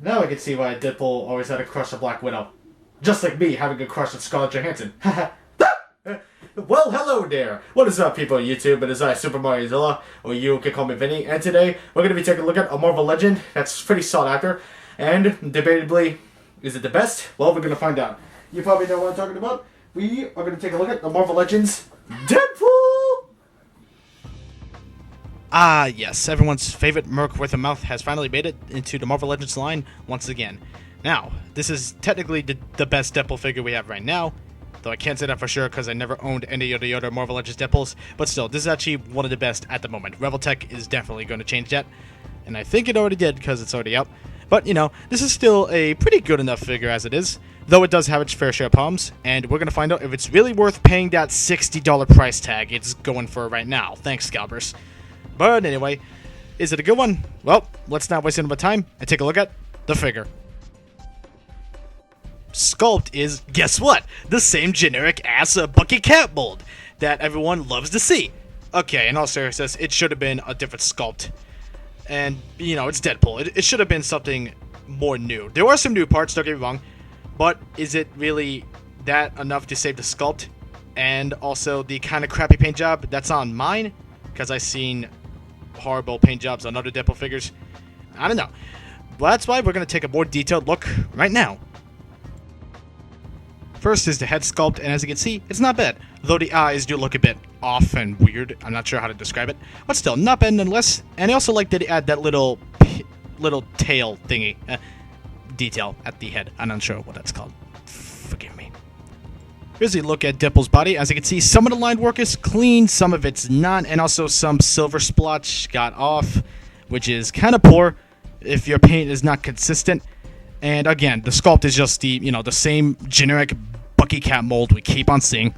Now I can see why Deadpool always had a crush on Black Widow. Just like me having a crush on Scarlett Johansson. Well, hello there. What is up, people on YouTube? It is I, Super Mario Zilla, or you can call me Vinny, and today we're going to be taking a look at a Marvel Legend that's pretty sought after, and debatably, is it the best? Well, we're going to find out. You probably know what I'm talking about. We are going to take a look at the Marvel Legends Deadpool! Ah, yes, everyone's favorite Merc with a mouth has finally made it into the Marvel Legends line once again. Now, this is technically the best Deadpool figure we have right now, though I can't say that for sure because I never owned any of the other Marvel Legends Deadpools, but still, this is actually one of the best at the moment. Reveltech is definitely going to change that, and I think it already did because it's already out. But, you know, this is still a pretty good enough figure as it is, though it does have its fair share of problems, and we're going to find out if it's really worth paying that $60 price tag it's going for right now. Thanks, Scalpers. But anyway, is it a good one? Well, let's not waste any more time and take a look at the figure. Sculpt is, guess what? The same generic ass Bucky Cat mold that everyone loves to see. Okay, in all seriousness, it should have been a different sculpt. And, you know, it's Deadpool. It should have been something more new. There are some new parts, don't get me wrong, but is it really that enough to save the sculpt? And also the kind of crappy paint job that's on mine? Because I've seen horrible paint jobs on other Deadpool figures. I don't know. Well, that's why we're going to take a more detailed look right now. First is the head sculpt, and as you can see, it's not bad. Though the eyes do look a bit off and weird. I'm not sure how to describe it. But still, not bad nonetheless. And I also like that they add that little tail thingy. Detail at the head. I'm not sure what that's called. Forgive me. Here's a look at Deadpool's body. As you can see, some of the line work is clean, some of it's not, and also some silver splotch got off, which is kind of poor if your paint is not consistent. And again, the sculpt is just the same generic Bucky Cat mold we keep on seeing.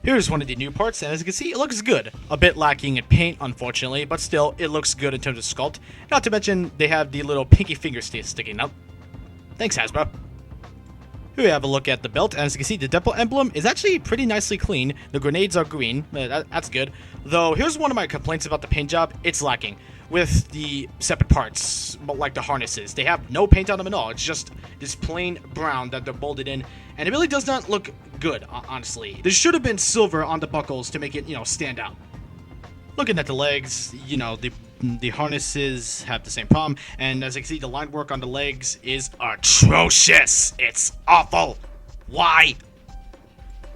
Here's one of the new parts, and as you can see, it looks good. A bit lacking in paint, unfortunately, but still, it looks good in terms of sculpt. Not to mention, they have the little pinky finger sticking out. Thanks, Hasbro. Here we have a look at the belt, and as you can see, the Deadpool emblem is actually pretty nicely clean. The grenades are green, that's good. Though, here's one of my complaints about the paint job, it's lacking. With the separate parts, like the harnesses, they have no paint on them at all. It's just this plain brown that they're molded in, and it really does not look good, honestly. There should have been silver on the buckles to make it, stand out. Looking at the legs, the harnesses have the same problem, and as you can see, the line work on the legs is atrocious. It's awful. Why?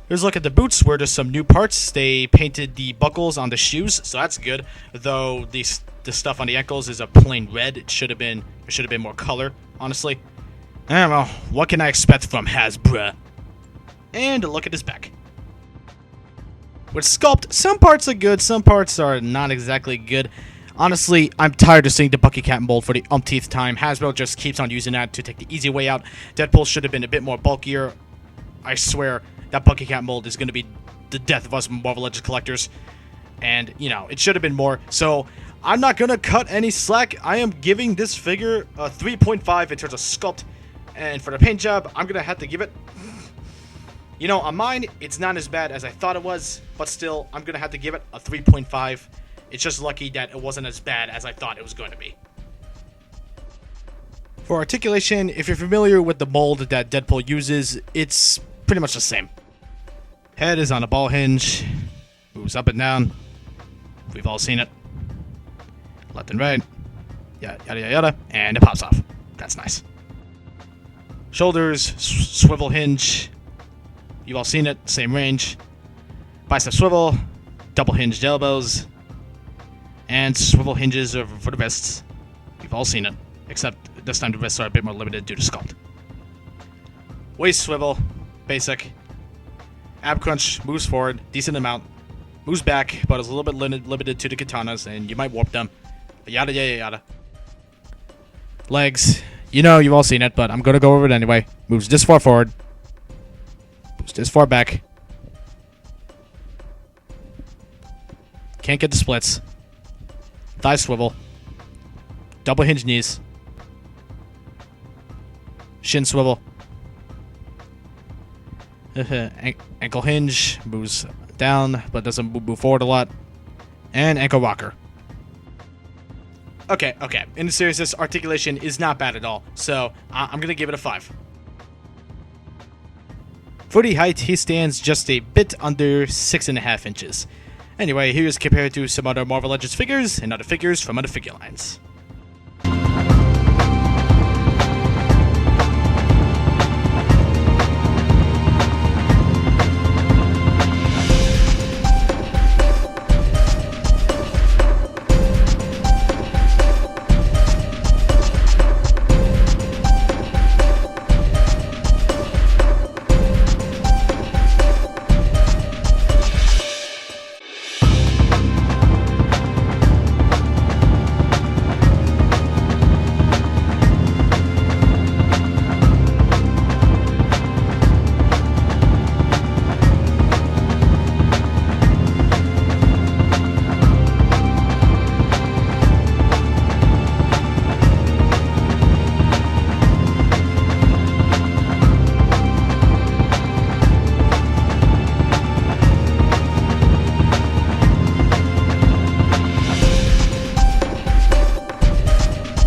Here's a look at the boots, where there's some new parts. They painted the buckles on the shoes, so that's good. Though the stuff on the ankles is a plain red. There should have been more color, honestly. I don't know. What can I expect from Hasbro? And a look at his back. With sculpt, some parts are good, some parts are not exactly good. Honestly, I'm tired of seeing the Bucky Cat mold for the umpteenth time. Hasbro just keeps on using that to take the easy way out. Deadpool should have been a bit more bulkier. I swear, that Bucky Cat mold is going to be the death of us Marvel Legends collectors. And, it should have been more. So, I'm not going to cut any slack. I am giving this figure a 3.5 in terms of sculpt. And for the paint job, I'm going to have to give it... on mine, it's not as bad as I thought it was. But still, I'm going to have to give it a 3.5. It's just lucky that it wasn't as bad as I thought it was going to be. For articulation, if you're familiar with the mold that Deadpool uses, it's pretty much the same. Head is on a ball hinge, moves up and down. We've all seen it. Left and right, yada yada yada, and it pops off. That's nice. Shoulders, swivel hinge. You've all seen it, same range. Bicep swivel, double hinged elbows, and swivel hinges for the wrists. You've all seen it, except this time the wrists are a bit more limited due to sculpt. Waist swivel, basic. Ab crunch, moves forward, decent amount. Moves back, but is a little bit limited to the katanas, and you might warp them. Yada yada yada. Legs. You know, you've all seen it, but I'm gonna go over it anyway. Moves this far forward. Moves this far back. Can't get the splits. Thigh swivel. Double hinge knees. Shin swivel. Ankle hinge. Moves down, but doesn't move forward a lot. And ankle rocker. Okay. In the seriousness, articulation is not bad at all. So, I'm going to give it a 5. For the height, he stands just a bit under 6.5 inches. Anyway, here's compared to some other Marvel Legends figures and other figures from other figure lines.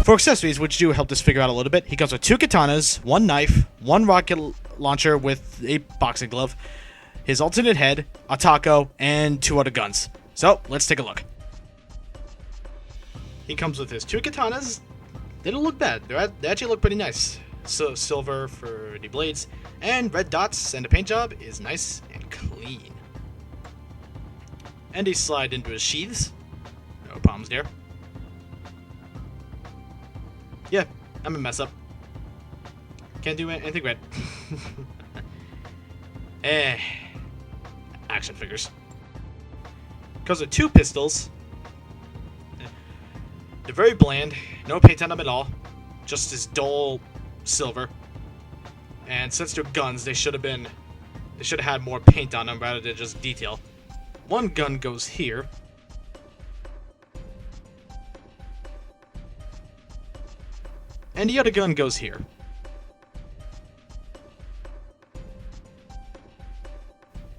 For accessories, which do help this figure out a little bit, he comes with 2 katanas, 1 knife, 1 rocket launcher with a boxing glove, his alternate head, a taco, and 2 other guns. So, let's take a look. He comes with his 2 katanas. They don't look bad. They actually look pretty nice. So, silver for the blades, and red dots, and the paint job is nice and clean. And they slide into his sheaths. No problems there. Yeah, I'm a mess up. Can't do anything right. Action figures. Comes with 2 pistols. They're very bland. No paint on them at all. Just this dull silver. And since they're guns, they should have had more paint on them rather than just detail. 1 gun goes here. And the other gun goes here.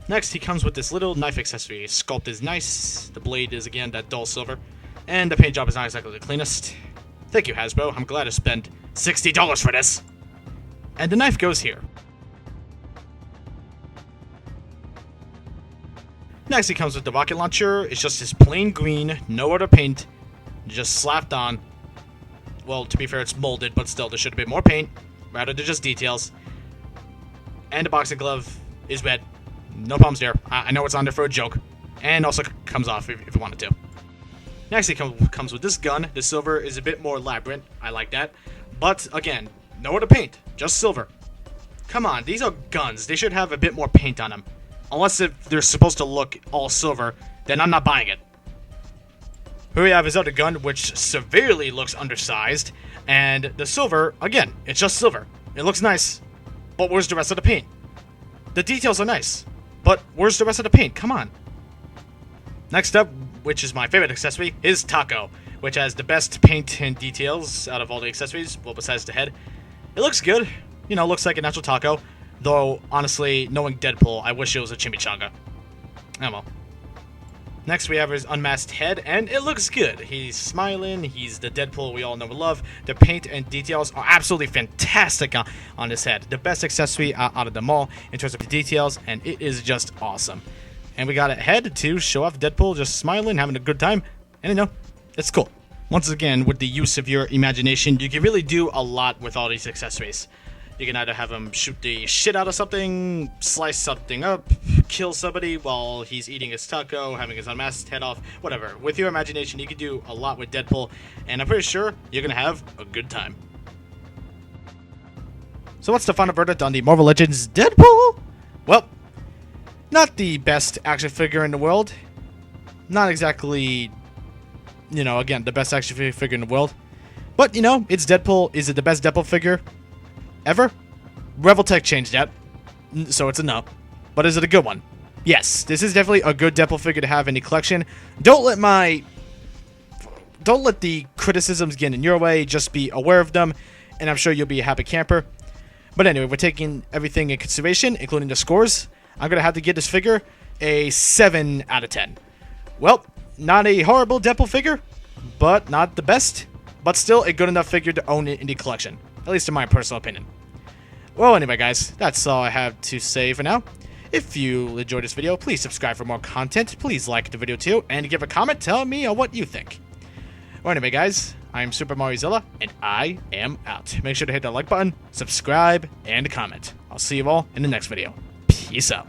Next, he comes with this little knife accessory. His sculpt is nice. The blade is, again, that dull silver. And the paint job is not exactly the cleanest. Thank you, Hasbro. I'm glad I spent $60 for this. And the knife goes here. Next, he comes with the rocket launcher. It's just this plain green, no other paint, just slapped on. Well, to be fair, it's molded, but still, there should have been more paint, rather than just details. And the boxing glove is red. No problems there. I know it's on there for a joke. And also comes off if you wanted to. Next, he comes with this gun. The silver is a bit more elaborate. I like that. But, again, no other paint. Just silver. Come on, these are guns. They should have a bit more paint on them. Unless if they're supposed to look all silver, then I'm not buying it. Here we have his other gun, which severely looks undersized. And the silver, again, it's just silver. It looks nice. But where's the rest of the paint? The details are nice. But where's the rest of the paint? Come on. Next up, which is my favorite accessory, is Taco, which has the best paint and details out of all the accessories, well, besides the head. It looks good. You know, looks like a natural taco. Though, honestly, knowing Deadpool, I wish it was a chimichanga. Oh well. Next, we have his unmasked head, and it looks good. He's smiling. He's the Deadpool we all know and love. The paint and details are absolutely fantastic on his head. The best accessory out of them all in terms of the details, and it is just awesome. And we got a head to show off Deadpool just smiling, having a good time. And you know, it's cool. Once again, with the use of your imagination, you can really do a lot with all these accessories. You can either have him shoot the shit out of something, slice something up, kill somebody while he's eating his taco, having his unmasked head off, whatever. With your imagination, you can do a lot with Deadpool, and I'm pretty sure you're going to have a good time. So what's the final verdict on the Marvel Legends Deadpool? Well, not the best action figure in the world. Not exactly, you know, again, the best action figure in the world. But, you know, it's Deadpool. Is it the best Deadpool figure ever? Reveltech changed that, so it's a no. But is it a good one? Yes, this is definitely a good Deadpool figure to have in the collection. Don't let the criticisms get in your way. Just be aware of them, and I'm sure you'll be a happy camper. But anyway, we're taking everything in consideration, including the scores. I'm going to have to give this figure a 7 out of 10. Well, not a horrible Deadpool figure, but not the best. But still a good enough figure to own it in the collection, at least in my personal opinion. Well, anyway, guys, that's all I have to say for now. If you enjoyed this video, please subscribe for more content. Please like the video too, and give a comment telling me what you think. Well, anyway, guys, I'm Super Mario Zilla, and I am out. Make sure to hit that like button, subscribe, and comment. I'll see you all in the next video. Peace out.